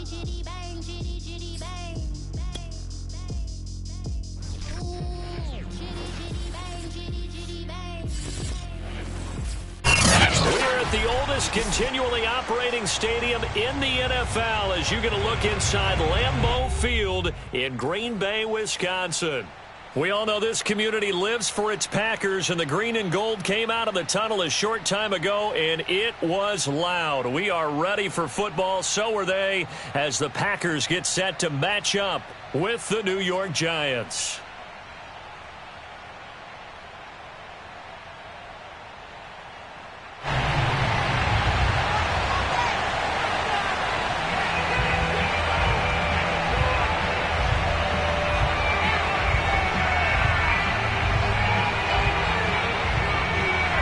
We're at the oldest continually operating stadium in the NFL as you get a look inside Lambeau Field in Green Bay, Wisconsin. We all know this community lives for its Packers, and the green and gold came out of the tunnel a short time ago, and it was loud. We are ready for football, so are they, as the Packers get set to match up with the New York Giants.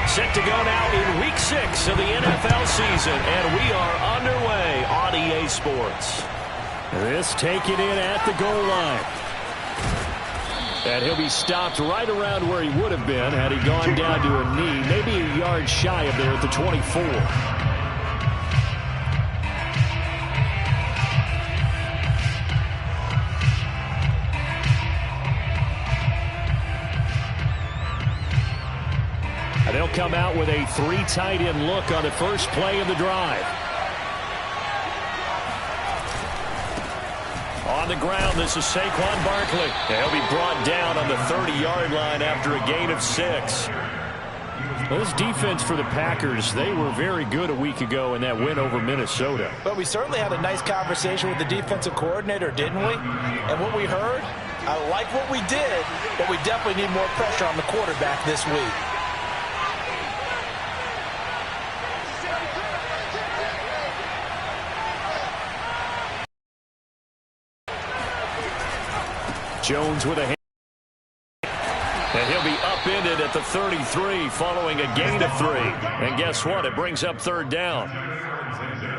Set to go now in Week 6 of the NFL season, and we are underway on EA Sports. This taken in at the goal line. And he'll be stopped right around where he would have been had he gone down to a knee, maybe a yard shy of there at the 24. They'll come out with a 3 tight end look on the first play of the drive. On the ground, this is Saquon Barkley. He'll be brought down on the 30-yard line after a gain of 6. Well, this defense for the Packers, they were very good a week ago in that win over Minnesota. But we certainly had a nice conversation with the defensive coordinator, didn't we? And what we heard, I like what we did, but we definitely need more pressure on the quarterback this week. Jones with a hand. And he'll be upended at the 33 following a gain of 3. And guess what? It brings up 3rd down.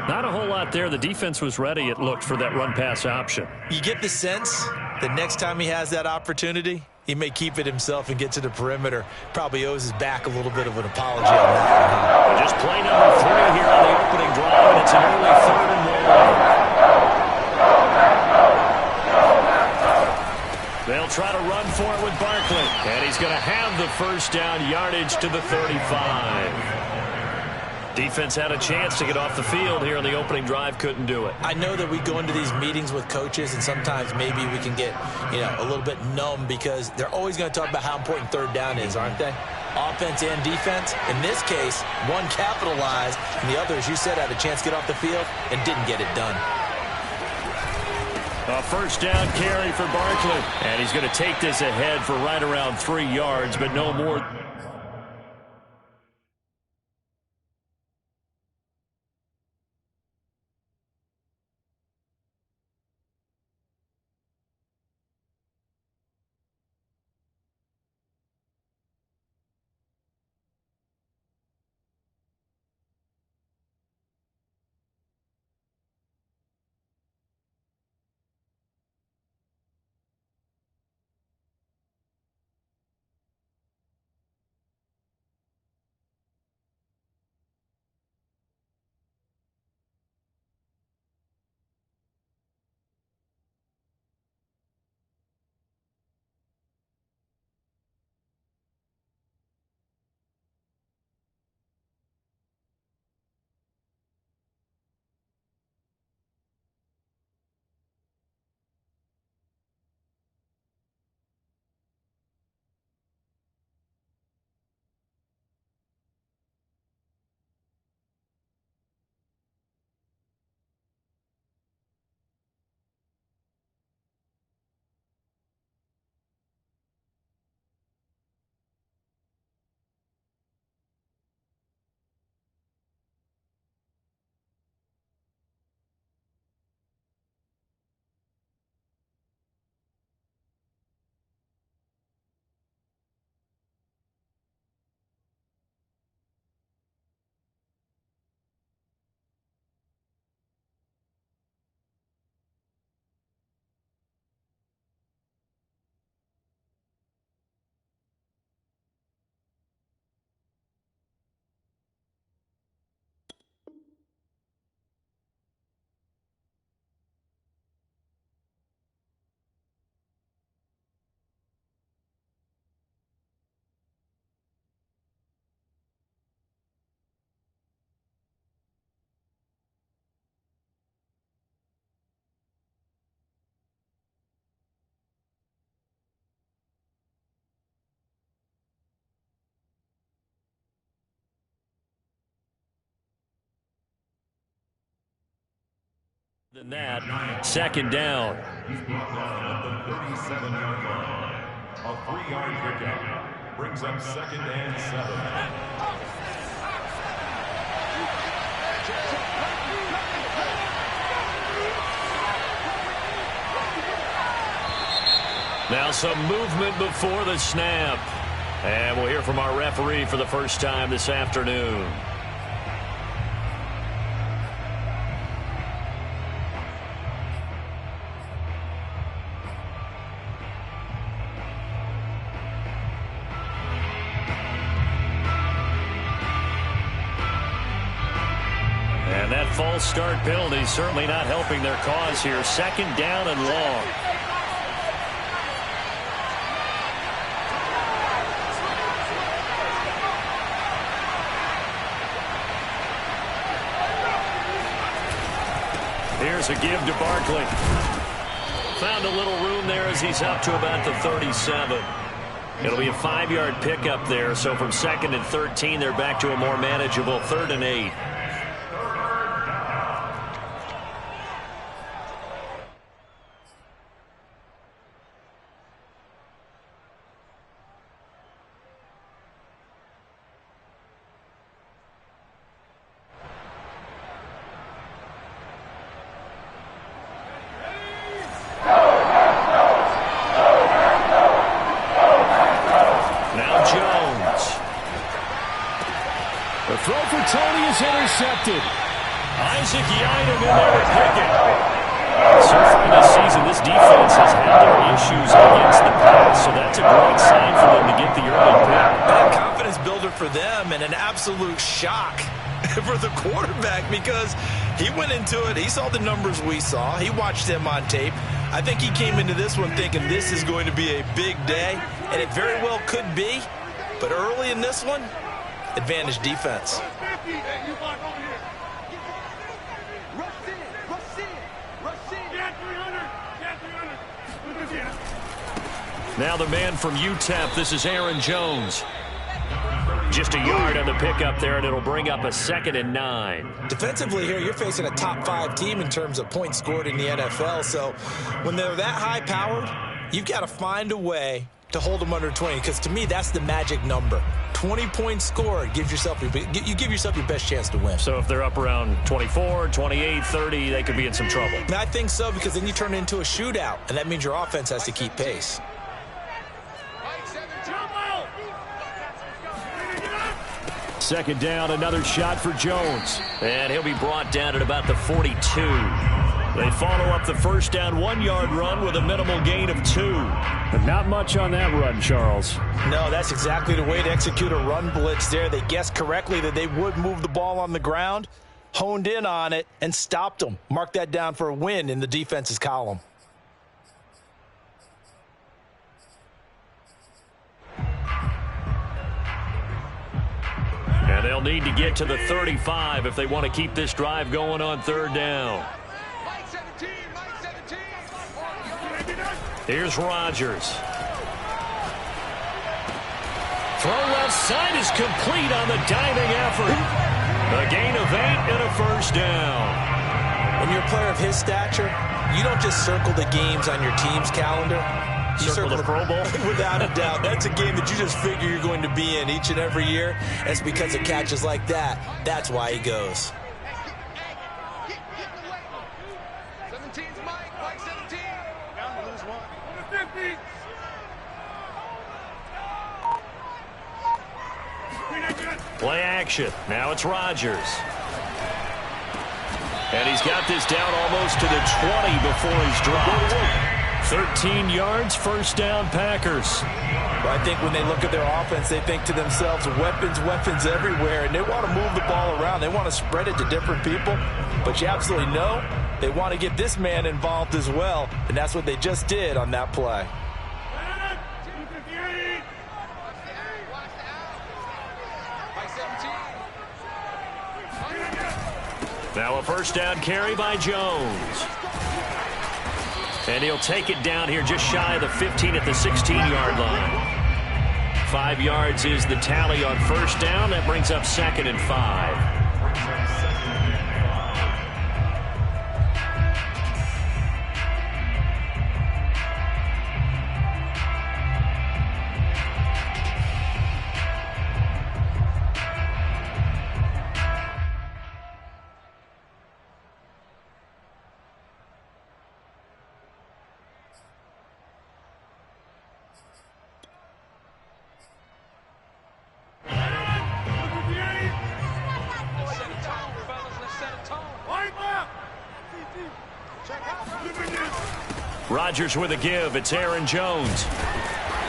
Not a whole lot there. The defense was ready, it looked, for that run-pass option. You get the sense that next time he has that opportunity, he may keep it himself and get to the perimeter. Probably owes his back a little bit of an apology on that one. Just play number 3 here on the opening drive, and it's an early 3rd and 1. They'll try to run for it with Barkley. And he's going to have the first down yardage to the 35. Defense had a chance to get off the field here on the opening drive. Couldn't do it. I know that we go into these meetings with coaches, and sometimes maybe we can get, a little bit numb because they're always going to talk about how important 3rd down is, aren't they? Offense and defense. In this case, one capitalized, and the other, as you said, had a chance to get off the field and didn't get it done. A first down carry for Barkley. And he's going to take this ahead for right around 3 yards, but no more. Than that, second down. He's brought down at the 37-yard line. A 3-yard pickup brings up 2nd and 7. Now some movement before the snap. And we'll hear from our referee for the first time this afternoon. And that false start penalty certainly not helping their cause here. 2nd down and long. Here's a give to Barkley. Found a little room there as he's up to about the 37. It'll be a 5-yard pickup there. So from 2nd and 13, they're back to a more manageable 3rd and 8. Intercepted. Isaac Yiadom in there to pick it. So far this season, this defense has had their issues against the pass, so that's a great sign for them to get the early pick. Big confidence builder for them and an absolute shock for the quarterback because he went into it. He saw the numbers we saw. He watched them on tape. I think he came into this one thinking this is going to be a big day, and it very well could be. But early in this one, advantage defense. Now the man from UTEP, this is Aaron Jones. Just a yard on the pickup there, and it'll bring up a 2nd and 9. Defensively here, you're facing a top 5 team in terms of points scored in the NFL. So when they're that high-powered, you've got to find a way to hold them under 20, because to me, that's the magic number. 20 points scored gives yourself you give yourself your best chance to win. So if they're up around 24, 28, 30, they could be in some trouble. And I think so, because then you turn it into a shootout, and that means your offense has to keep pace. Second down, another shot for Jones. And he'll be brought down at about the 42. They follow up the first down 1-yard run with a minimal gain of 2. But not much on that run, Charles. No, that's exactly the way to execute a run blitz there. They guessed correctly that they would move the ball on the ground, honed in on it, and stopped them. Mark that down for a win in the defense's column. And they'll need to get to the 35 if they want to keep this drive going on 3rd down. Here's Rodgers. Throw left side is complete on the diving effort. A gain of 8 and a first down. When you're a player of his stature, you don't just circle the games on your team's calendar. You circle the Pro Bowl? Without a doubt. That's a game that you just figure you're going to be in each and every year. It's because of catches like that. That's why he goes. 17's Mike 17. Down to lose 1. Play action. Now it's Rodgers. And he's got this down almost to the 20 before he's dropped. 13 yards, first down, Packers. Well, I think when they look at their offense, they think to themselves, weapons everywhere, and they want to move the ball around. They want to spread it to different people, but you absolutely know they want to get this man involved as well, and that's what they just did on that play. Now a first down carry by Jones. And he'll take it down here just shy of the 15 at the 16-yard line. 5 yards is the tally on first down. That brings up 2nd and 5. Rodgers with a give. It's Aaron Jones.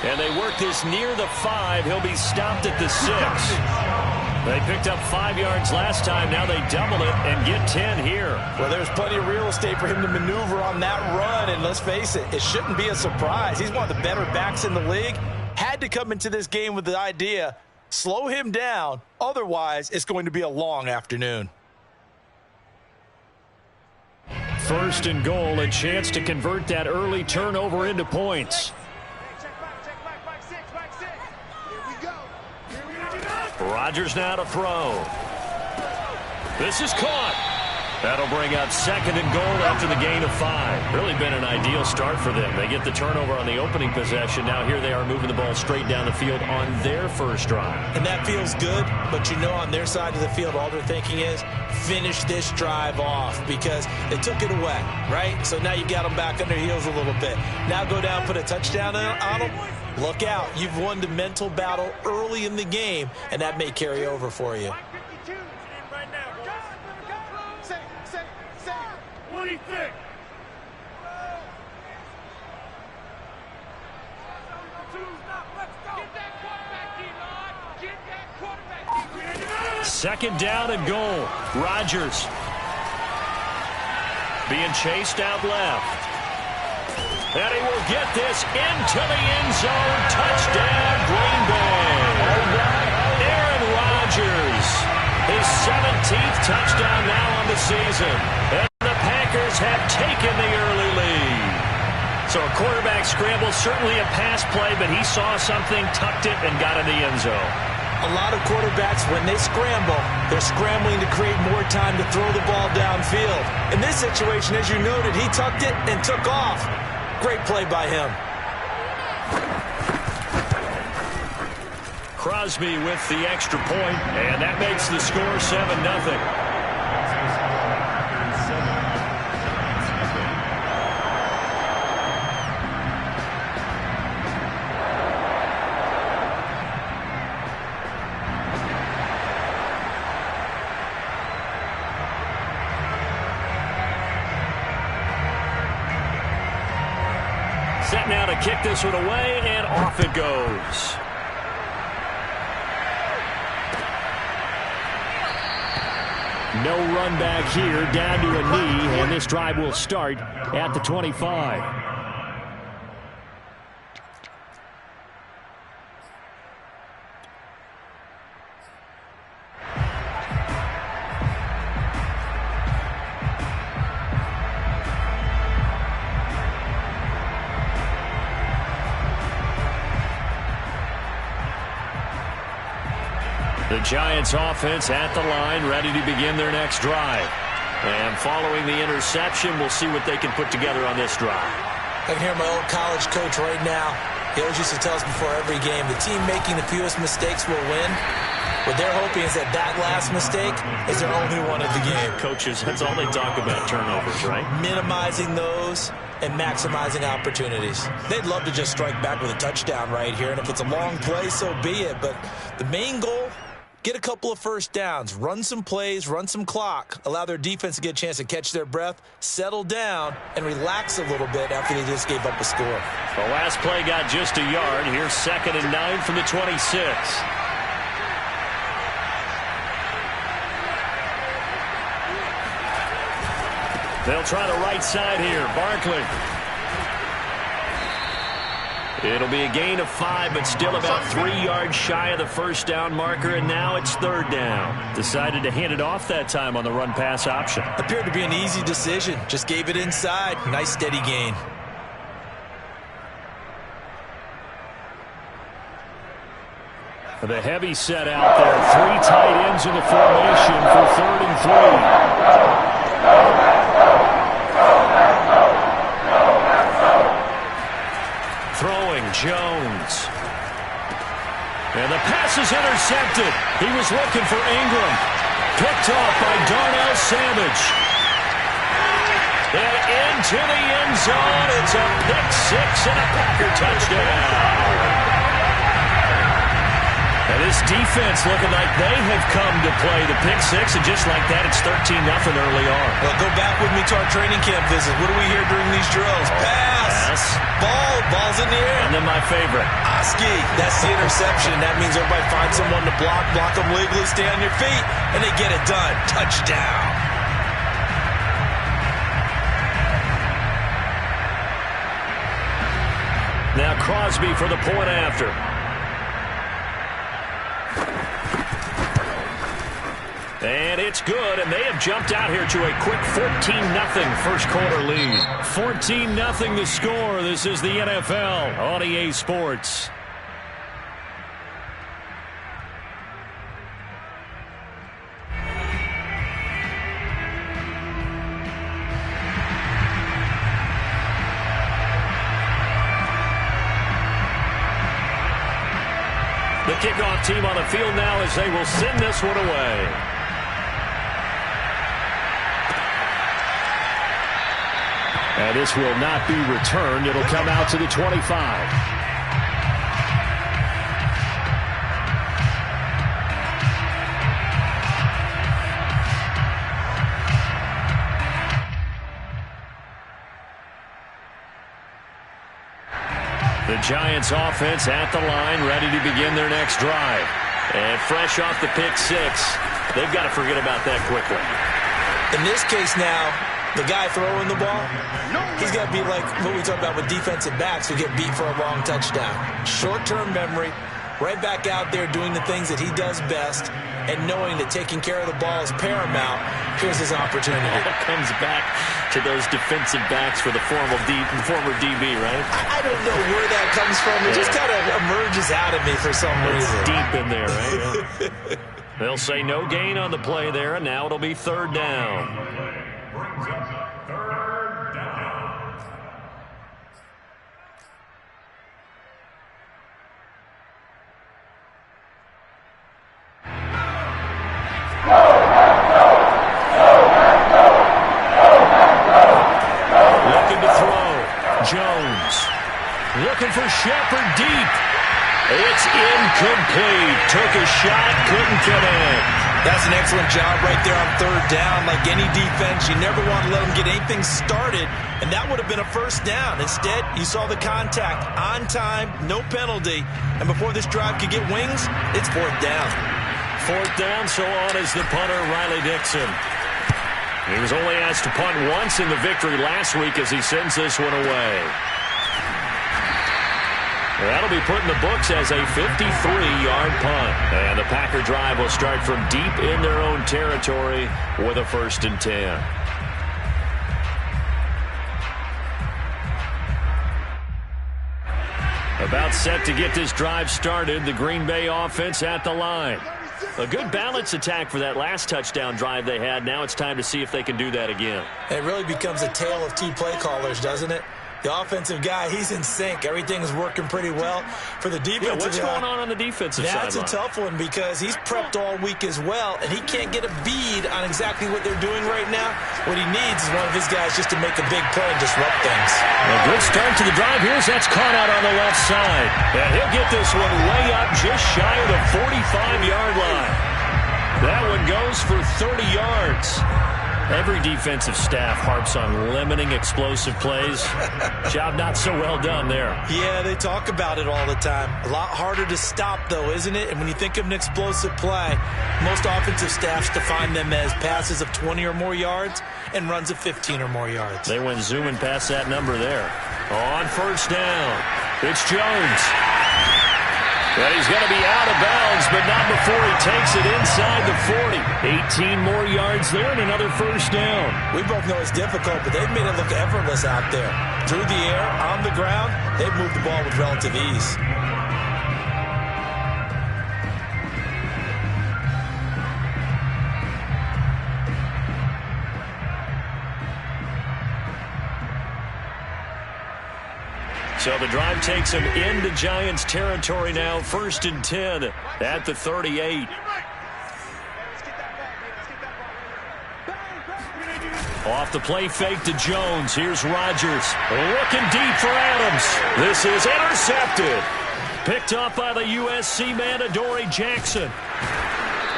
And they work this near the 5. He'll be stopped at the 6. They picked up 5 yards last time. Now they double it and get 10 here. Well, there's plenty of real estate for him to maneuver on that run. And let's face it, it shouldn't be a surprise. He's one of the better backs in the league. Had to come into this game with the idea, slow him down. Otherwise, it's going to be a long afternoon. First and goal, a chance to convert that early turnover into points. Rodgers now to throw. This is caught. That'll bring up second and goal after the gain of 5. Really been an ideal start for them. They get the turnover on the opening possession. Now here they are moving the ball straight down the field on their first drive. And that feels good, but you know on their side of the field, all they're thinking is finish this drive off because they took it away, right? So now you got them back on their heels a little bit. Now go down, put a touchdown on them. Look out. You've won the mental battle early in the game, and that may carry over for you. What do you think? Second down and goal. Rodgers being chased out left. And he will get this into the end zone. Touchdown, Green Bay. Aaron Rodgers, his 17th touchdown now on the season. And the Packers have taken the early lead. So a quarterback scramble, certainly a pass play, but he saw something, tucked it, and got in the end zone. A lot of quarterbacks, when they scramble, they're scrambling to create more time to throw the ball downfield. In this situation, as you noted, he tucked it and took off. Great play by him. Crosby with the extra point, and that makes the score 7-0. Set now to kick this one away, and off it goes. No run back here, down to a knee, and this drive will start at the 25. The Giants offense at the line, ready to begin their next drive. And following the interception, we'll see what they can put together on this drive. I can hear my old college coach right now. He always used to tell us before every game, the team making the fewest mistakes will win. What they're hoping is that last mistake is their only one of the game. Coaches, that's all they talk about, turnovers, right? Minimizing those and maximizing opportunities. They'd love to just strike back with a touchdown right here, and if it's a long play, so be it. But the main goal, get a couple of first downs, run some plays, run some clock, allow their defense to get a chance to catch their breath, settle down, and relax a little bit after they just gave up a score. The last play got just a yard. Here's 2nd and 9 from the 26. They'll try the right side here. Barkley. It'll be a gain of 5, but still about 3 yards shy of the first down marker, and now it's 3rd down. Decided to hand it off that time on the run-pass option. Appeared to be an easy decision. Just gave it inside. Nice steady gain. The heavy set out there. 3 tight ends in the formation for 3rd and 3. Throwing Jones. And the pass is intercepted. He was looking for Ingram. Picked off by Darnell Savage. And into the end zone. It's a pick 6 and a Packer touchdown. And this defense looking like they have come to play. The pick six, and just like that, it's 13-0 early on. Well, go back with me to our training camp visit. What do we hear during these drills? Pass. Ball's in the air. And then my favorite. Oski, that's the interception. That means everybody finds someone to block them legally, stay on your feet, and they get it done. Touchdown. Now Crosby for the point after. And it's good, and they have jumped out here to a quick 14-0 first quarter lead. 14-0 the score. This is the NFL on EA Sports. The kickoff team on the field now as they will send this one away. And this will not be returned. It'll come out to the 25. The Giants offense at the line, ready to begin their next drive. And fresh off the pick six, they've got to forget about that quickly. In this case now, the guy throwing the ball, he's got to be like what we talk about with defensive backs who get beat for a long touchdown. Short-term memory, right back out there doing the things that he does best, and knowing that taking care of the ball is paramount. Here's his opportunity. It comes back to those defensive backs for the former DB, right? I don't know where that comes from. It just kind of emerges out of me for some reason. It's deep in there, right? They'll say no gain on the play there, and now it'll be third down. Jones looking for Shepard deep. It's incomplete. Took a shot, couldn't connect. That's an excellent job right there on third down. Like any defense, you never want to let them get anything started, and that would have been a first down. Instead, you saw the contact on time, no penalty, and before this drive could get wings, it's fourth down. Fourth down, so on is the punter, Riley Dixon. He was only asked to punt once in the victory last week as he sends this one away. That'll be put in the books as a 53-yard punt. And the Packer drive will start from deep in their own territory with a 1st and 10. About set to get this drive started, the Green Bay offense at the line. A good balance attack for that last touchdown drive they had. Now it's time to see if they can do that again. It really becomes a tale of two play callers, doesn't it? The offensive guy, he's in sync. Everything's working pretty well. For the defensive what's going on the defensive side? That's a tough one because he's prepped all week as well, and he can't get a bead on exactly what they're doing right now. What he needs is one of his guys just to make a big play and disrupt things. A good start to the drive. Here's that's caught out on the left side. And he'll get this one way up just shy of the 45-yard line. That one goes for 30 yards. Every defensive staff harps on limiting explosive plays. Job not so well done there. Yeah, they talk about it all the time. A lot harder to stop, though, isn't it? And when you think of an explosive play, most offensive staffs define them as passes of 20 or more yards and runs of 15 or more yards. They went zooming past that number there. On first down, it's Jones. But he's going to be out of bounds, but not before he takes it inside the 40. 18 more yards there and another first down. We both know it's difficult, but they've made it look effortless out there. Through the air, on the ground, they've moved the ball with relative ease. So the drive takes him into Giants territory now. 1st and 10 at the 38. Off the play fake to Jones. Here's Rodgers looking deep for Adams. This is intercepted. Picked off by the USC man, Adoree Jackson.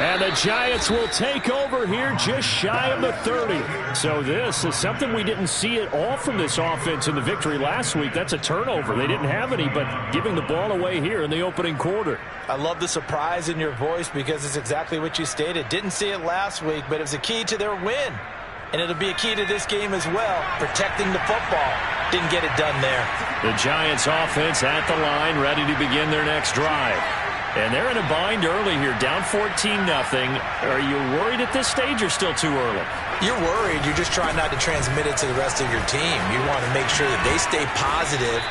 And the Giants will take over here just shy of the 30. So this is something we didn't see at all from this offense in the victory last week. That's a turnover. They didn't have any, but giving the ball away here in the opening quarter. I love the surprise in your voice because it's exactly what you stated. Didn't see it last week, but it was a key to their win. And it'll be a key to this game as well, protecting the football. Didn't get it done there. The Giants offense at the line, ready to begin their next drive. And they're in a bind early here, down 14-0. Are you worried at this stage or still too early? You're worried. You're just trying not to transmit it to the rest of your team. You want to make sure that they stay positive.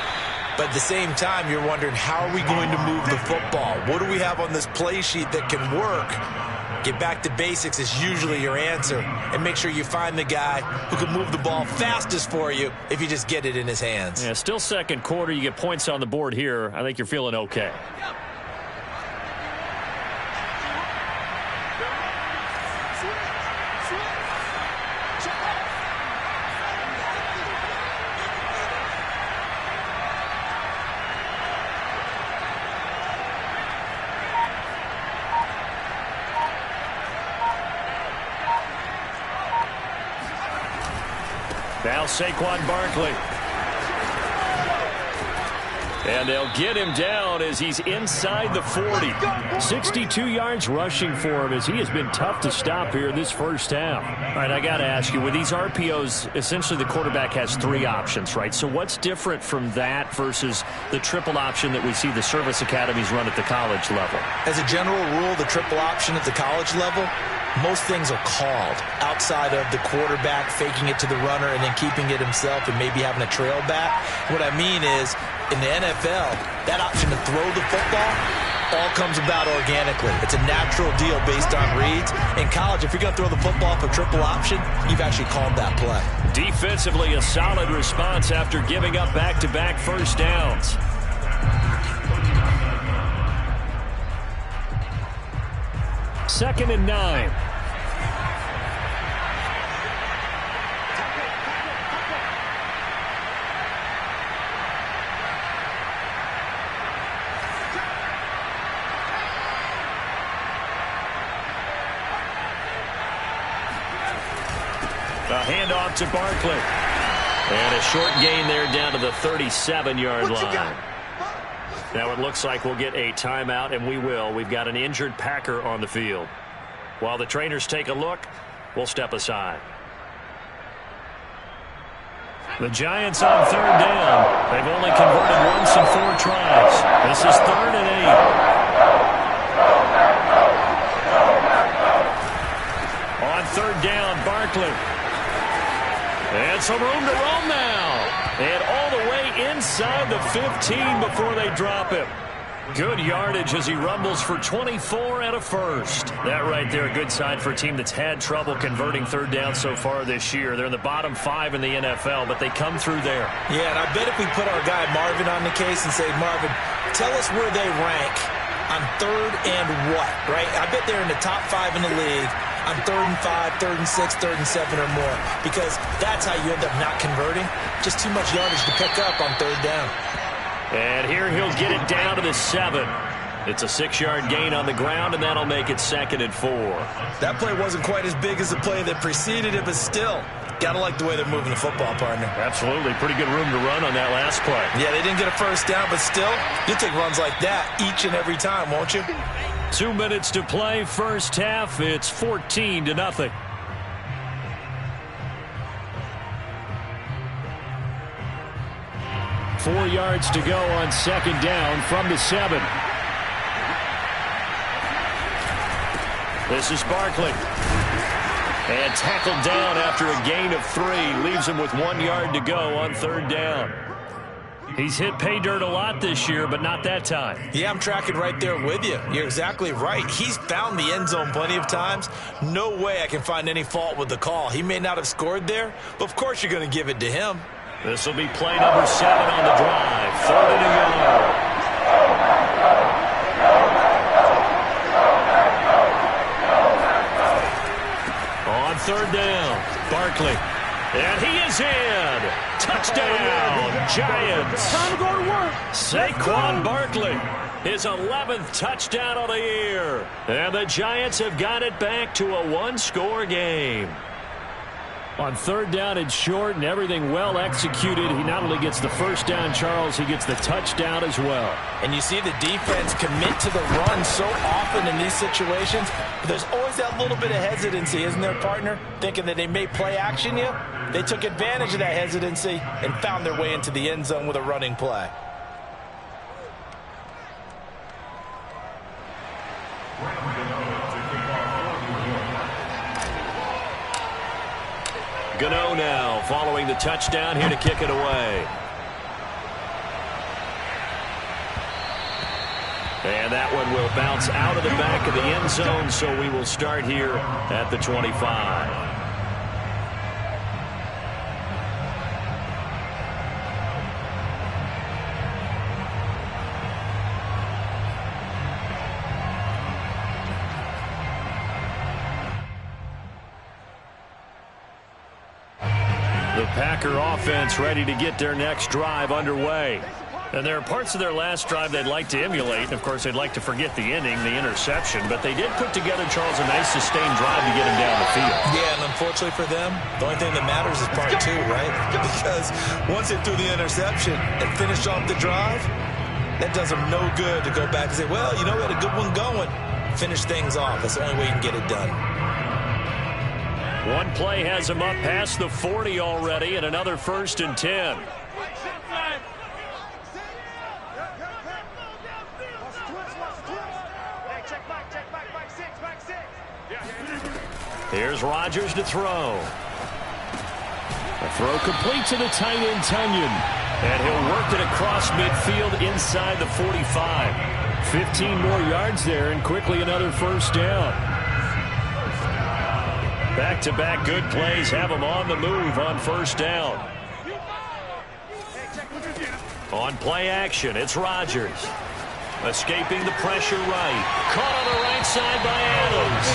But at the same time, you're wondering, how are we going to move the football? What do we have on this play sheet that can work? Get back to basics is usually your answer. And make sure you find the guy who can move the ball fastest for you if you just get it in his hands. Yeah, still second quarter. You get points on the board here. I think you're feeling okay. Now Saquon Barkley. And they'll get him down as he's inside the 40. 62 yards rushing for him as he has been tough to stop here in this first half. All right, I got to ask you, with these RPOs, essentially the quarterback has three options, right? So what's different from that versus the triple option that we see the service academies run at the college level? As a general rule, the triple option at the college level, most things are called outside of the quarterback faking it to the runner and then keeping it himself and maybe having a trail back. What I mean is, in the NFL, that option to throw the football all comes about organically. It's a natural deal based on reads. In college, if you're going to throw the football for triple option, you've actually called that play. Defensively, a solid response after giving up back-to-back first downs. Second and 9. A handoff to Barkley. And a short gain there down to the 37-yard line. Now it looks like we'll get a timeout, and we will. We've got an injured Packer on the field. While the trainers take a look, we'll step aside. The Giants on third down. They've only converted once in 4 tries. This is 3rd and 8. On third down, Barkley. And some room to roam now. And all the way inside the 15 before they drop him. Good yardage as he rumbles for 24 and a first. That right there, a good sign for a team that's had trouble converting third down so far this year. They're in the bottom 5 in the NFL, but they come through there. Yeah, and I bet if we put our guy Marvin on the case and say, Marvin, tell us where they rank on third and what, right? I bet they're in the top 5 in the league on 3rd and 5, 3rd and 6, 3rd and 7 or more, because that's how you end up not converting. Just too much yardage to pick up on third down. And here he'll get it down to the 7. It's a 6-yard gain on the ground, and that'll make it 2nd and 4. That play wasn't quite as big as the play that preceded it, but still, gotta like the way they're moving the football, partner. Absolutely. Pretty good room to run on that last play. Yeah, they didn't get a first down, but still, you'll take runs like that each and every time, won't you? 2 minutes to play, first half. It's 14-0. 4 yards to go on second down from the 7. This is Barkley. And tackled down after a gain of 3. Leaves him with 1 yard to go on third down. He's hit pay dirt a lot this year, but not that time. Yeah, I'm tracking right there with you. You're exactly right. He's found the end zone plenty of times. No way I can find any fault with the call. He may not have scored there, but of course you're going to give it to him. This will be play number 7 on the drive. 3rd and a yard. On third down, Barkley. And he is in. Touchdown, Giants. Time to go to work. Saquon Barkley, his 11th touchdown of the year. And the Giants have got it back to a one-score game. On third down and short and everything well executed, he not only gets the first down, Charles, he gets the touchdown as well. And you see the defense commit to the run so often in these situations, but there's always that little bit of hesitancy, isn't there, partner? Thinking that they may play action you. They took advantage of that hesitancy and found their way into the end zone with a running play. Gano now following the touchdown here to kick it away. And that one will bounce out of the back of the end zone, so we will start here at the 25. The Packer offense ready to get their next drive underway. And there are parts of their last drive they'd like to emulate. Of course, they'd like to forget the inning, the interception. But they did put together, Charles, a nice sustained drive to get him down the field. Yeah, and unfortunately for them, the only thing that matters is part two, right? Because once they threw the interception and finished off the drive, that does them no good to go back and say, well, you know, we had a good one going. Finish things off. That's the only way you can get it done. One play has him up past the 40 already, and another 1st and 10. Here's Rodgers to throw. The throw complete to the tight end, Tunyon. And he'll work it across midfield inside the 45. 15 more yards there, and quickly another 1st down. Back-to-back good plays have him on the move on 1st down. On play action, it's Rodgers. Escaping the pressure right. Caught on the right side by Adams.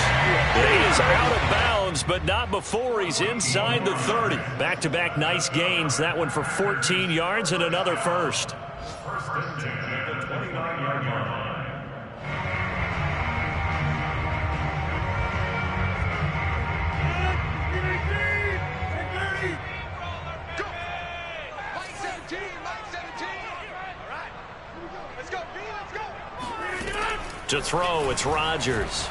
He is out of bounds, but not before he's inside the 30. Back-to-back nice gains. That one for 14 yards and another 1st. 1st and 10 at the 29-yard line. To throw, it's Rodgers.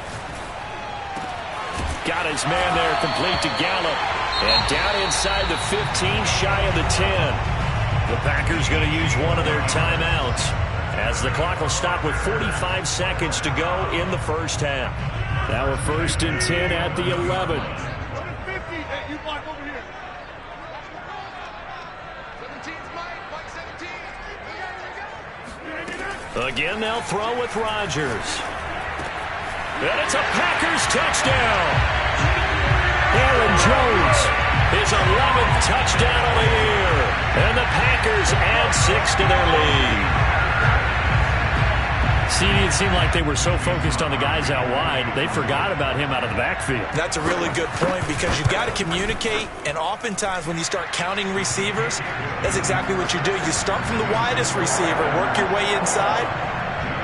Got his man there, complete to Gallup. And down inside the 15, shy of the 10. The Packers going to use one of their timeouts as the clock will stop with 45 seconds to go in the 1st half. Now a 1st and 10 at the 11. Again, they'll throw with Rodgers. And it's a Packers touchdown. Aaron Jones, his 11th touchdown of the year. And the Packers add 6 to their lead. See, it seemed like they were so focused on the guys out wide, they forgot about him out of the backfield. That's a really good point because you've got to communicate, and oftentimes when you start counting receivers, that's exactly what you do. You start from the widest receiver, work your way inside.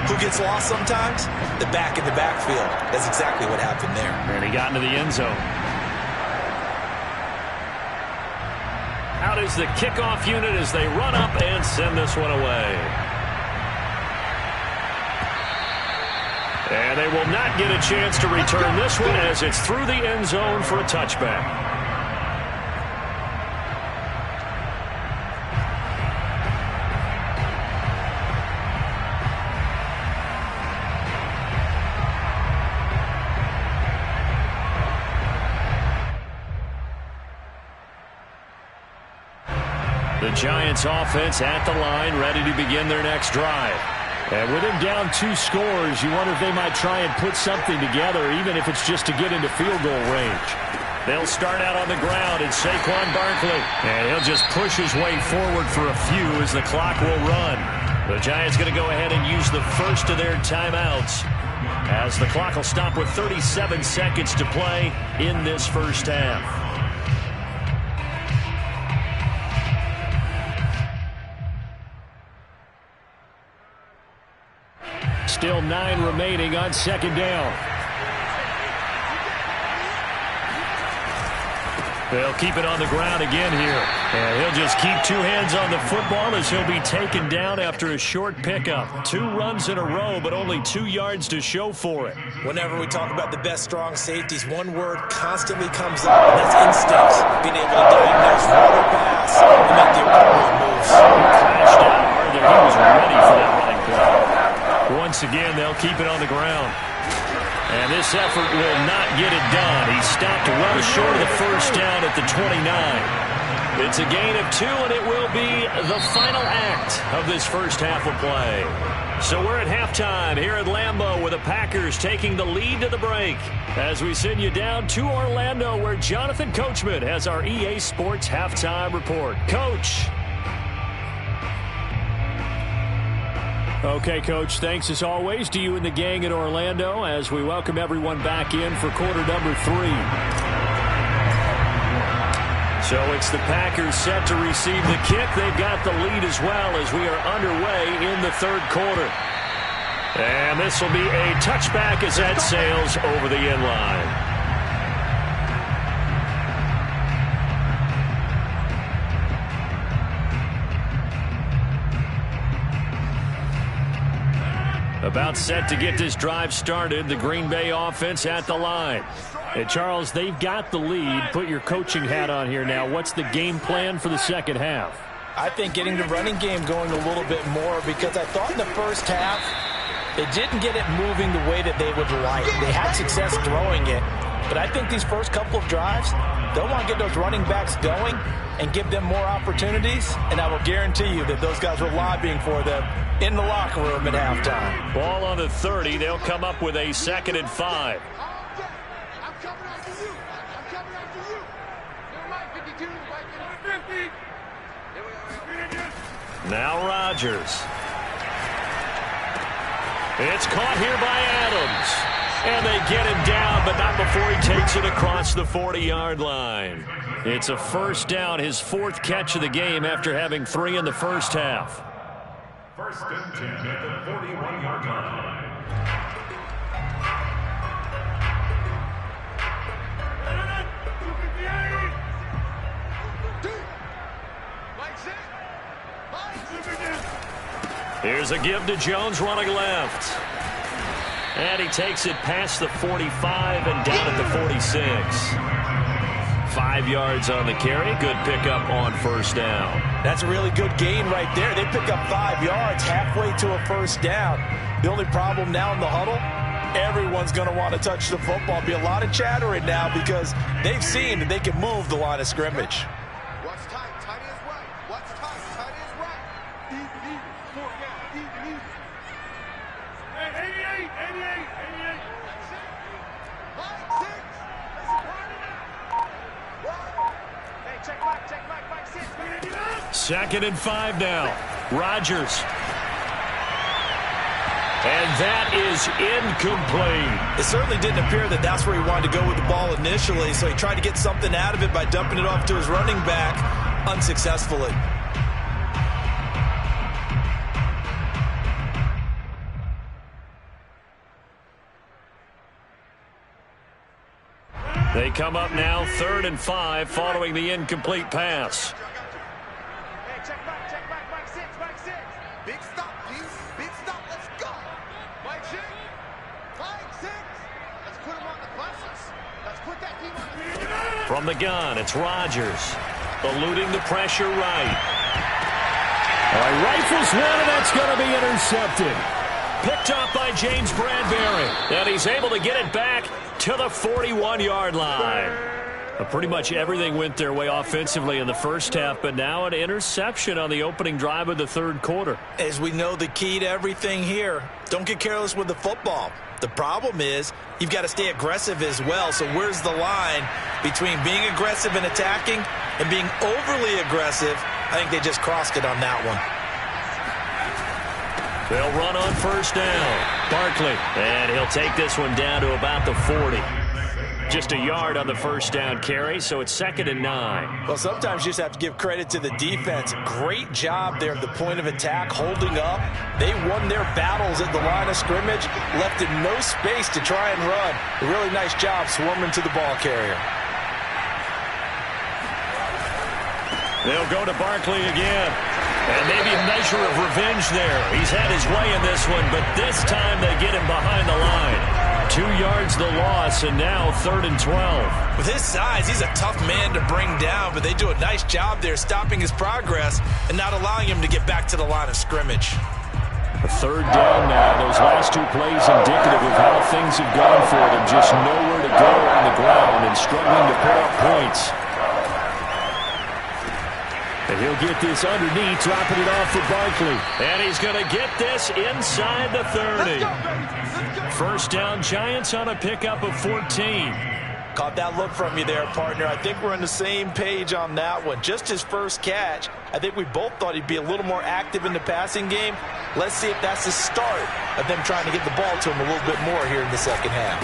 Who gets lost sometimes? The back in the backfield. That's exactly what happened there. And he got into the end zone. Out is the kickoff unit as they run up and send this one away. And they will not get a chance to return this one as it's through the end zone for a touchback. The Giants offense at the line, ready to begin their next drive. And with him down 2 scores, you wonder if they might try and put something together, even if it's just to get into field goal range. They'll start out on the ground, and Saquon Barkley. And he'll just push his way forward for a few as the clock will run. The Giants going to go ahead and use the first of their timeouts as the clock will stop with 37 seconds to play in this 1st half. Still 9 remaining on second down. They'll keep it on the ground again here. And he'll just keep 2 hands on the football as he'll be taken down after a short pickup. 2 runs in a row, but only 2 yards to show for it. Whenever we talk about the best strong safeties, one word constantly comes up, and that's instincts. Being able to diagnose run or pass and make the appropriate moves. Crashed out hard there. He was ready for that running play. Once again, they'll keep it on the ground. And this effort will not get it done. He stopped well short of the first down at the 29. It's a gain of 2, and it will be the final act of this first half of play. So we're at halftime here at Lambeau with the Packers taking the lead to the break. As we send you down to Orlando where Jonathan Coachman has our EA Sports Halftime Report. Coach. Okay, Coach, thanks as always to you and the gang in Orlando as we welcome everyone back in for quarter number 3. So it's the Packers set to receive the kick. They've got the lead as well as we are underway in the third quarter. And this will be a touchback as that sails over the end line. About set to get this drive started. The Green Bay offense at the line. And Charles, they've got the lead. Put your coaching hat on here now. What's the game plan for the second half? I think getting the running game going a little bit more because I thought in the first half they didn't get it moving the way that they would like. They had success throwing it. But I think these first couple of drives, they'll want to get those running backs going and give them more opportunities. And I will guarantee you that those guys were lobbying for them in the locker room at halftime. Ball on the 30. They'll come up with a 2nd and 5. I'm coming after you. I'm coming after you. Never mind, 52. 50. Now Rodgers. It's caught here by Adams. And they get him down, but not before he takes it across the 40-yard line. It's a first down, his 4th catch of the game after having 3 in the first half. First and 10 at the 41-yard line. Here's a give to Jones running left. And he takes it past the 45 and down at the 46. 5 yards on the carry. Good pickup on first down. That's a really good gain right there. They pick up 5 yards halfway to a first down. The only problem now in the huddle, everyone's going to want to touch the football. Be a lot of chattering now because they've seen that they can move the line of scrimmage. What's tight? Tight is right. What's tight? Tight is right. Even. 4 down. Even. Hey, 88. Mike 6. Hey, check Mike 6. 2nd and 5 now. Rodgers. And that is incomplete. It certainly didn't appear that that's where he wanted to go with the ball initially, so he tried to get something out of it by dumping it off to his running back unsuccessfully. They come up now 3rd and 5 following the incomplete pass. Hey, check Mike 6. Big stop, please. Big stop. Let's go. Mike 6. Let's put him on the buses. Let's put that team on the From the gun, it's Rodgers. Eluding the pressure right. Rifles one, and that's going to be intercepted. Picked up by James Bradbury. And he's able to get it back to the 41-yard line. Pretty much everything went their way offensively in the first half, but now an interception on the opening drive of the third quarter. As we know, the key to everything here, don't get careless with the football. The problem is you've got to stay aggressive as well. So where's the line between being aggressive and attacking and being overly aggressive? I think they just crossed it on that one. They'll run on first down. Barkley. And he'll take this one down to about the 40. Just a yard on the first down carry, so it's 2nd and 9. Well, sometimes you just have to give credit to the defense. Great job there at the point of attack, holding up. They won their battles at the line of scrimmage, left in no space to try and run. A really nice job swarming to the ball carrier. They'll go to Barkley again. And maybe a measure of revenge there. He's had his way in this one, but this time they get him behind the line. 2 yards the loss, and now 3rd and 12. With his size, he's a tough man to bring down, but they do a nice job there stopping his progress and not allowing him to get back to the line of scrimmage. A 3rd down now. Those last 2 plays indicative of how things have gone for them. Just nowhere to go on the ground and struggling to put up points. And he'll get this underneath, dropping it off for Barkley. And he's going to get this inside the 30. First down, Giants on a pickup of 14. Caught that look from you there, partner. I think we're on the same page on that one. Just his first catch. I think we both thought he'd be a little more active in the passing game. Let's see if that's the start of them trying to get the ball to him a little bit more here in the second half.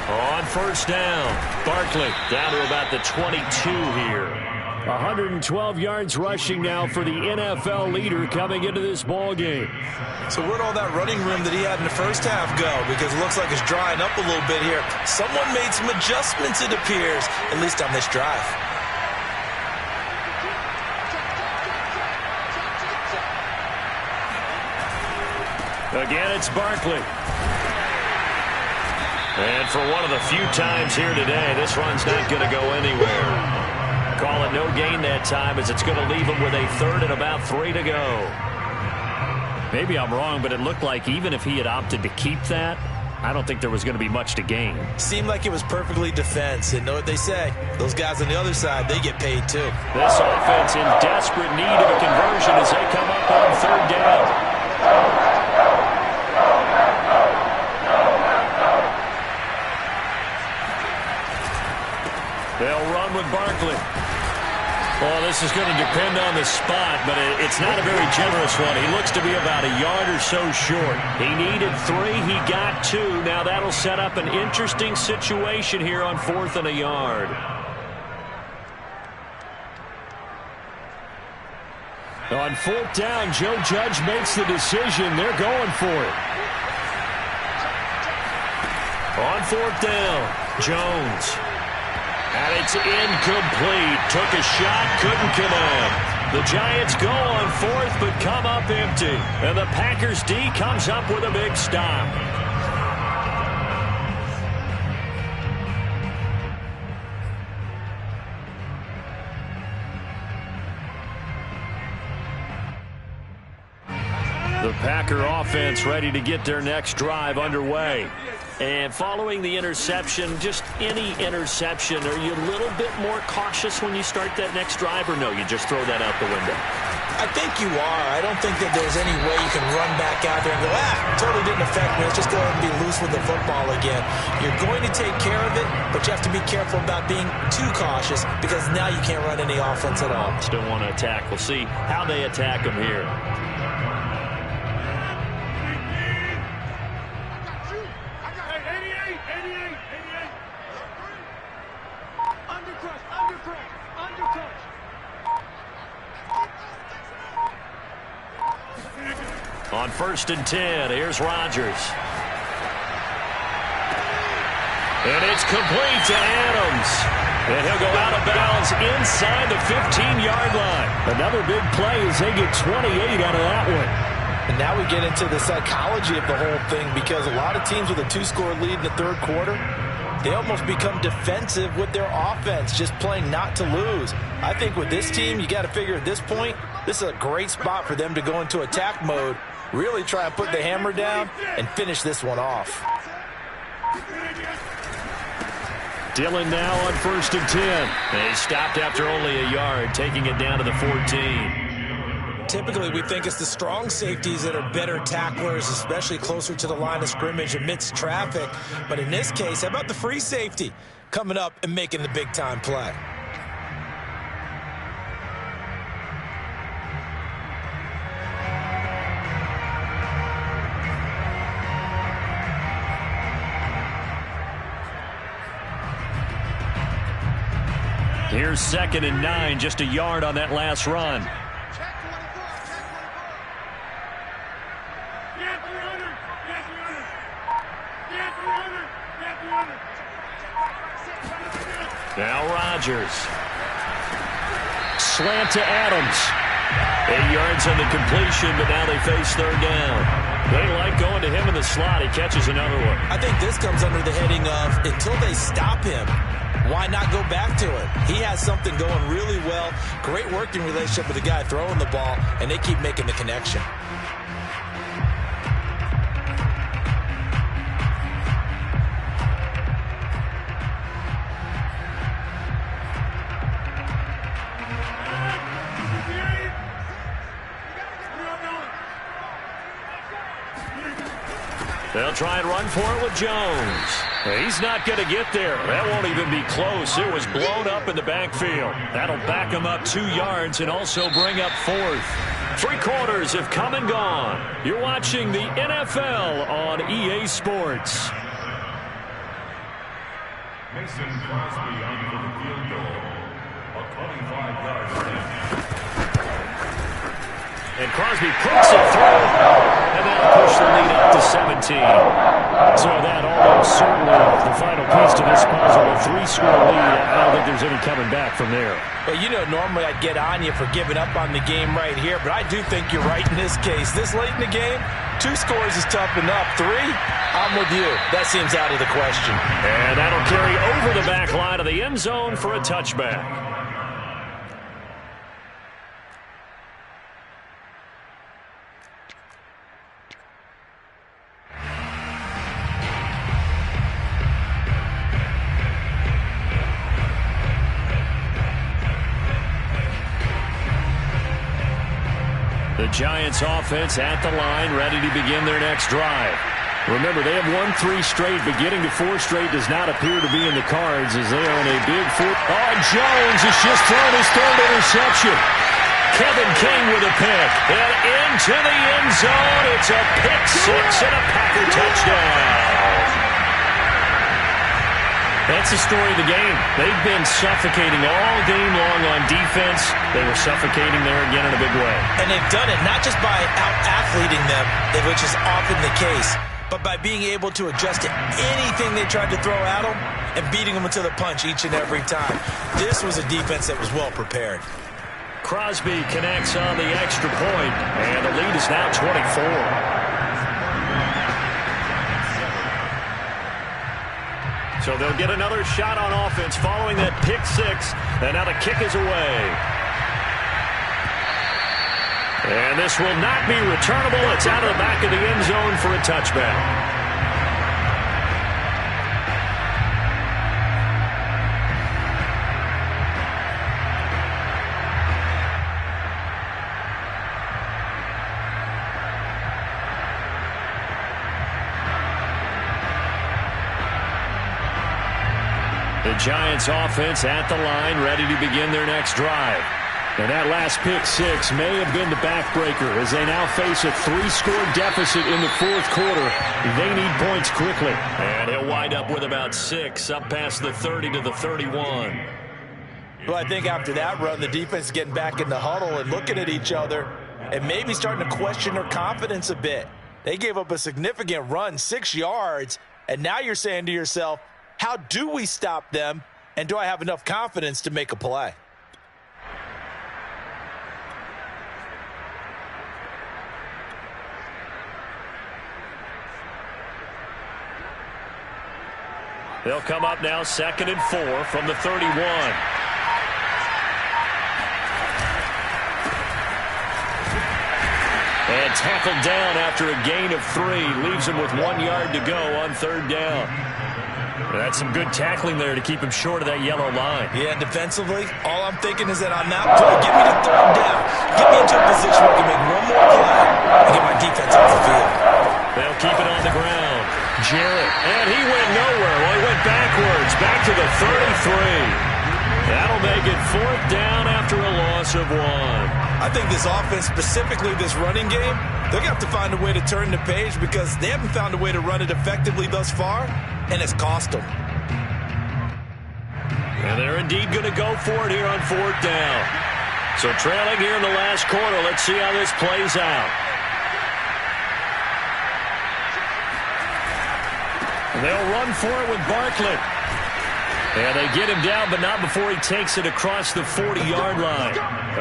On first down, Barkley down to about the 22 here. 112 yards rushing now for the NFL leader coming into this ball game. So where'd all that running room that he had in the first half go? Because it looks like it's drying up a little bit here. Someone made some adjustments, it appears, at least on this drive. Again, it's Barkley. And for one of the few times here today, this run's not going to go anywhere. Call it no gain that time as it's going to leave him with a 3rd and about 3 to go. Maybe I'm wrong, but it looked like even if he had opted to keep that, I don't think there was going to be much to gain. Seemed like it was perfectly defense. And know what they say? Those guys on the other side, they get paid too. This offense in desperate need of a conversion as they come up on 3rd down. They'll run with Barkley. Well, this is going to depend on the spot, but it's not a very generous one. He looks to be about a yard or so short. He needed 3. He got 2. Now that'll set up an interesting situation here on 4th and a yard. On 4th down, Joe Judge makes the decision. They're going for it. On 4th down, Jones. And it's incomplete. Took a shot, couldn't connect. The Giants go on 4th, but come up empty. And the Packers D comes up with a big stop. The Packer offense ready to get their next drive underway. And following the interception, just any interception, are you a little bit more cautious when you start that next drive, or no, you just throw that out the window? I think you are. I don't think that there's any way you can run back out there and go, totally didn't affect me. Let's just go ahead and be loose with the football again. You're going to take care of it, but you have to be careful about being too cautious because now you can't run any offense at all. Still want to attack. We'll see how they attack them here. On 1st and 10, here's Rodgers. And it's complete to Adams. And he'll go out of bounds inside the 15-yard line. Another big play as they get 28 out of that one. And now we get into the psychology of the whole thing because a lot of teams with a 2-score lead in the 3rd quarter, they almost become defensive with their offense, just playing not to lose. I think with this team, you got to figure at this point, this is a great spot for them to go into attack mode, really try and put the hammer down and finish this one off. Dillon now on 1st and 10. And he stopped after only a yard, taking it down to the 14. Typically, we think it's the strong safeties that are better tacklers, especially closer to the line of scrimmage amidst traffic. But in this case, how about the free safety coming up and making the big-time play? Here's 2nd and 9, just a yard on that last run. Now Rodgers. Slant to Adams. 8 yards on the completion, but now they face 3rd down. They like going to him in the slot. He catches another one. I think this comes under the heading of until they stop him, why not go back to it? He has something going really well. Great working relationship with the guy throwing the ball, and they keep making the connection. They'll try and run for it with Jones. He's not going to get there. That won't even be close. It was blown up in the backfield. That'll back him up 2 yards and also bring up 4th. 3 quarters have come and gone. You're watching the NFL on EA Sports. Mason Crosby on for the field goal. A 25-yard attempt. And Crosby puts it through, and that'll push the lead up to 17. So that almost certainly the final piece to this puzzle, a 3-score lead. I don't think there's any coming back from there. Well, you know, normally I'd get on you for giving up on the game right here, but I do think you're right in this case. This late in the game, 2 scores is tough enough. 3, I'm with you. That seems out of the question. And that'll carry over the back line of the end zone for a touchback. The Giants offense at the line, ready to begin their next drive. Remember, they have won 3 straight, but getting to 4 straight does not appear to be in the cards as they are in a big 4. Oh, Jones has just thrown his 3rd interception. Kevin King with a pick. And into the end zone. It's a pick 6 and a Packer touchdown. That's the story of the game. They've been suffocating all game long on defense. They were suffocating there again in a big way. And they've done it not just by out-athleting them, which is often the case, but by being able to adjust to anything they tried to throw at them and beating them to the punch each and every time. This was a defense that was well prepared. Crosby connects on the extra point, and the lead is now 24. So they'll get another shot on offense following that pick 6, and now the kick is away. And this will not be returnable. It's out of the back of the end zone for a touchback. The Giants offense at the line, ready to begin their next drive. And that last pick 6 may have been the backbreaker as they now face a 3-score deficit in the 4th quarter. They need points quickly. And he'll wind up with about 6 up past the 30 to the 31. Well, I think after that run, the defense is getting back in the huddle and looking at each other and maybe starting to question their confidence a bit. They gave up a significant run, 6 yards, and now you're saying to yourself, how do we stop them, and do I have enough confidence to make a play? They'll come up now 2nd and 4 from the 31. And tackled down after a gain of 3. Leaves him with 1 yard to go on 3rd down. That's some good tackling there to keep him short of that yellow line. Yeah, defensively, all I'm thinking is that on that play, get me to 3rd down. Get me into a position where I can make one more play and get my defense off the field. They'll keep it on the ground. Jarrett, and he went nowhere. Well, he went backwards, back to the 33. That'll make it 4th down after a loss of 1. I think this offense, specifically this running game, they're going to have to find a way to turn the page because they haven't found a way to run it effectively thus far, and it's cost them. And they're indeed going to go for it here on 4th down. So trailing here in the last quarter. Let's see how this plays out. They'll run for it with Barkley. And they get him down, but not before he takes it across the 40-yard line.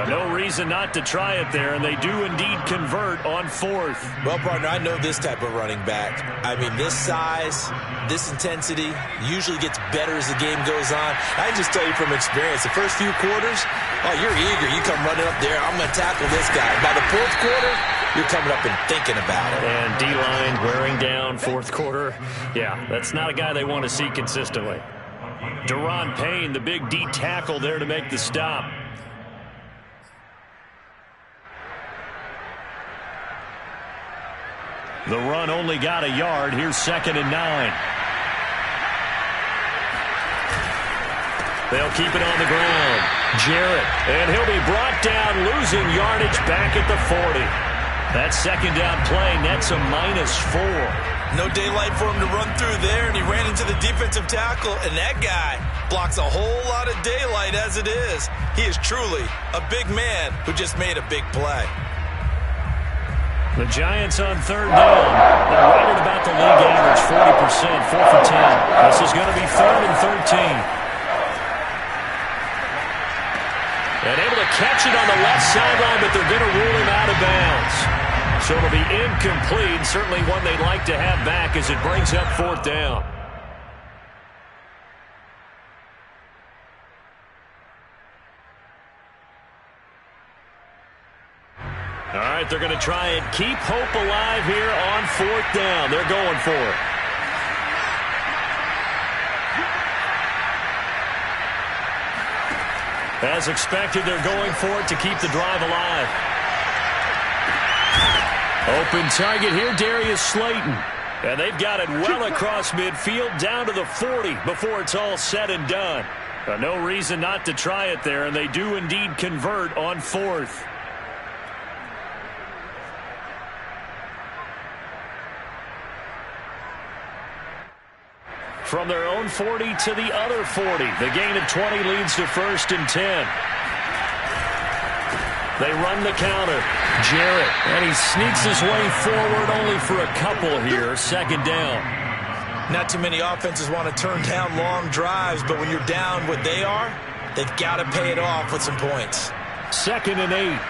No reason not to try it there, and they do indeed convert on 4th. Well, partner, I know this type of running back. I mean, this size, this intensity usually gets better as the game goes on. I can just tell you from experience, the first few quarters, oh, you're eager. You come running up there, I'm going to tackle this guy. By the 4th quarter, you're coming up and thinking about it. And D-line wearing down 4th quarter. Yeah, that's not a guy they want to see consistently. Deron Payne, the big D tackle there to make the stop. The run only got a yard. Here's 2nd and 9. They'll keep it on the ground. Jarrett, and he'll be brought down, losing yardage back at the 40. That 2nd down play nets a -4. No daylight for him to run through there, and he ran into the defensive tackle, and that guy blocks a whole lot of daylight as it is. He is truly a big man who just made a big play. The Giants on 3rd down. They're right at about the league average, 40%, 4 for 10. This is going to be 3rd and 13. And able to catch it on the left sideline, but they're going to rule him out of bounds. So it'll be incomplete, certainly one they'd like to have back as it brings up 4th down. All right, they're going to try and keep hope alive here on 4th down. They're going for it. As expected, they're going for it to keep the drive alive. Open target here, Darius Slayton. And they've got it well across midfield, down to the 40 before it's all said and done. No reason not to try it there, and they do indeed convert on 4th. From their own 40 to the other 40. The gain of 20 leads to 1st and 10. They run the counter. Jarrett, and he sneaks his way forward only for a couple here. 2nd down. Not too many offenses want to turn down long drives, but when you're down what they are, they've got to pay it off with some points. 2nd and 8.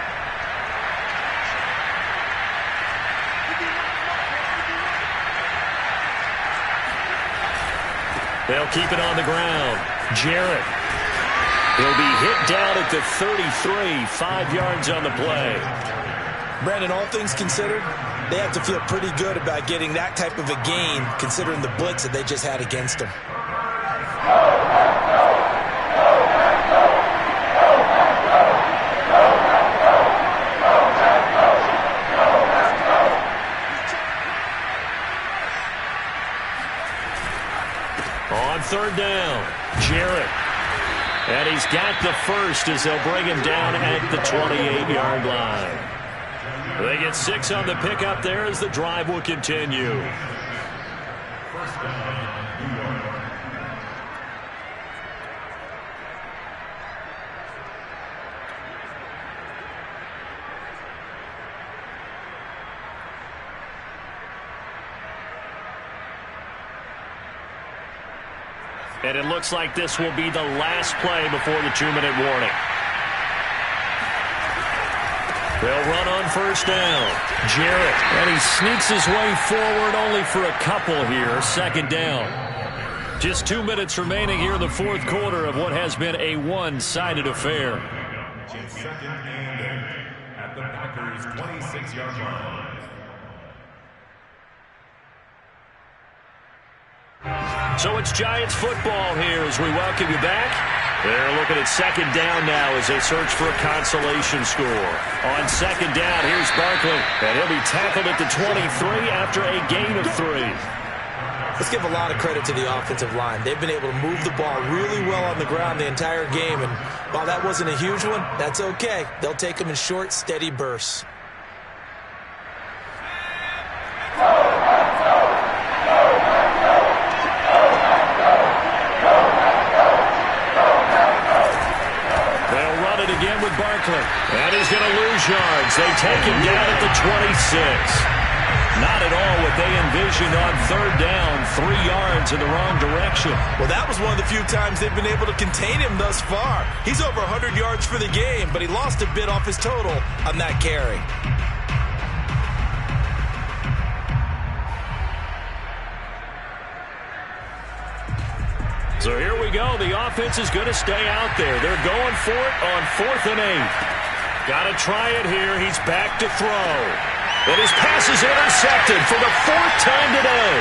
They'll keep it on the ground. Jarrett. He'll be hit down at the 33, 5 yards on the play. Brandon, all things considered, they have to feel pretty good about getting that type of a gain, considering the blitz that they just had against them. On 3rd down, Jarrett. And he's got the first as they'll bring him down at the 28-yard line. They get 6 on the pickup there as the drive will continue. First down, New York. And it looks like this will be the last play before the 2-minute warning. They'll run on 1st down. Jarrett, and he sneaks his way forward only for a couple here. 2nd down. Just 2 minutes remaining here in the 4th quarter of what has been a one-sided affair. It's 2nd and 8 at the Packers' 26-yard line. So it's Giants football here as we welcome you back. They're looking at 2nd down now as they search for a consolation score. On 2nd down, here's Barkley, and he'll be tackled at the 23 after a gain of 3. Let's give a lot of credit to the offensive line. They've been able to move the ball really well on the ground the entire game, and while that wasn't a huge one, that's okay. They'll take them in short, steady bursts. they take him down at the 26. Not at all what they envisioned on third down, 3 yards in the wrong direction. Well, that was one of the few times they've been able to contain him thus far. He's over 100 yards for the game, but he lost a bit off his total on that carry. So here we go. The offense is going to stay out there. They're going for it on 4th and 8. Got to try it here. He's back to throw. And his pass is intercepted for the 4th time today.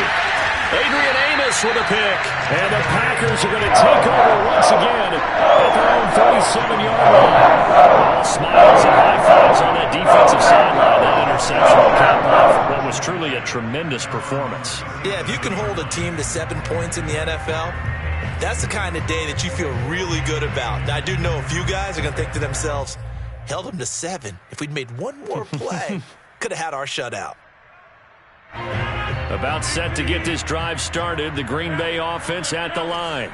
Adrian Amos with a pick. And the Packers are going to take over once again at their own 37-yard line. All smiles and high fives on that defensive sideline. That interception will cap off what was truly a tremendous performance. Yeah, if you can hold a team to 7 points in the NFL, that's the kind of day that you feel really good about. Now, I do know a few guys are going to think to themselves, held them to 7. If we'd made one more play, could have had our shutout. About set to get this drive started, the Green Bay offense at the line.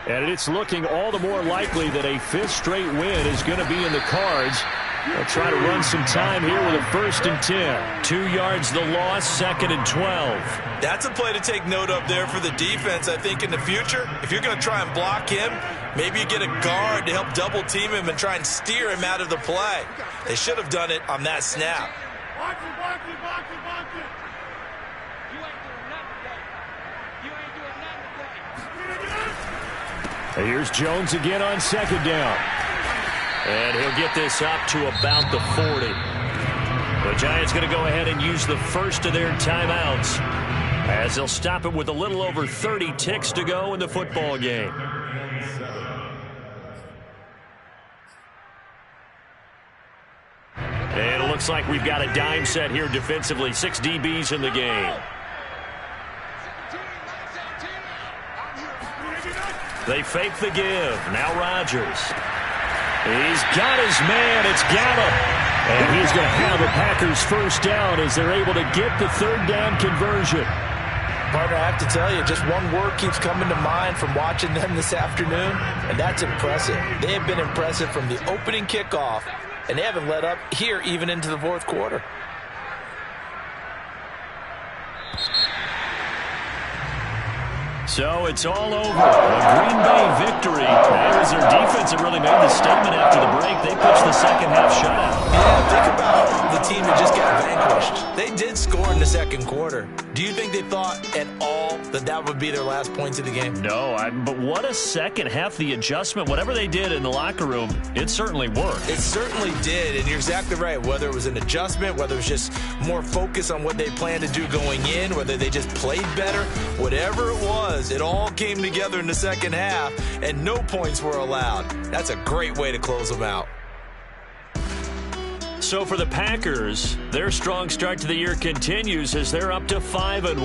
And it's looking all the more likely that a 5th straight win is going to be in the cards. They'll try to run some time here with a 1st and 10. 2 yards the loss, 2nd and 12. That's a play to take note of there for the defense, I think, in the future. If you're going to try and block him, maybe you get a guard to help double team him and try and steer him out of the play. They should have done it on that snap. Watch it, watch it, watch it, watch it. You ain't doing nothing today. You ain't doing nothing today. Here's Jones again on 2nd down. And he'll get this up to about the 40. The Giants going to go ahead and use the first of their timeouts as they'll stop it with a little over 30 ticks to go in the football game. And it looks like we've got a dime set here defensively. 6 DBs in the game. They fake the give. Now Rodgers. He's got his man. It's Gallup. And he's going to have the Packers first down as they're able to get the 3rd down conversion. Partner, I have to tell you, just one word keeps coming to mind from watching them this afternoon, and that's impressive. They have been impressive from the opening kickoff, and they haven't let up here even into the 4th quarter. So it's all over. A Green Bay victory. That was their defense that really made the statement after the break. They pitched the second half shutout. Yeah, think about the team that just got vanquished. They did score in the 2nd quarter. Do you think they thought at all that that would be their last points of the game? No, but what a second half. The adjustment, whatever they did in the locker room, it certainly worked. It certainly did, and you're exactly right. Whether it was an adjustment, whether it was just more focus on what they planned to do going in, whether they just played better, whatever it was, it all came together in the second half, and no points were allowed. That's a great way to close them out. So for the Packers, their strong start to the year continues as they're up to 5-1.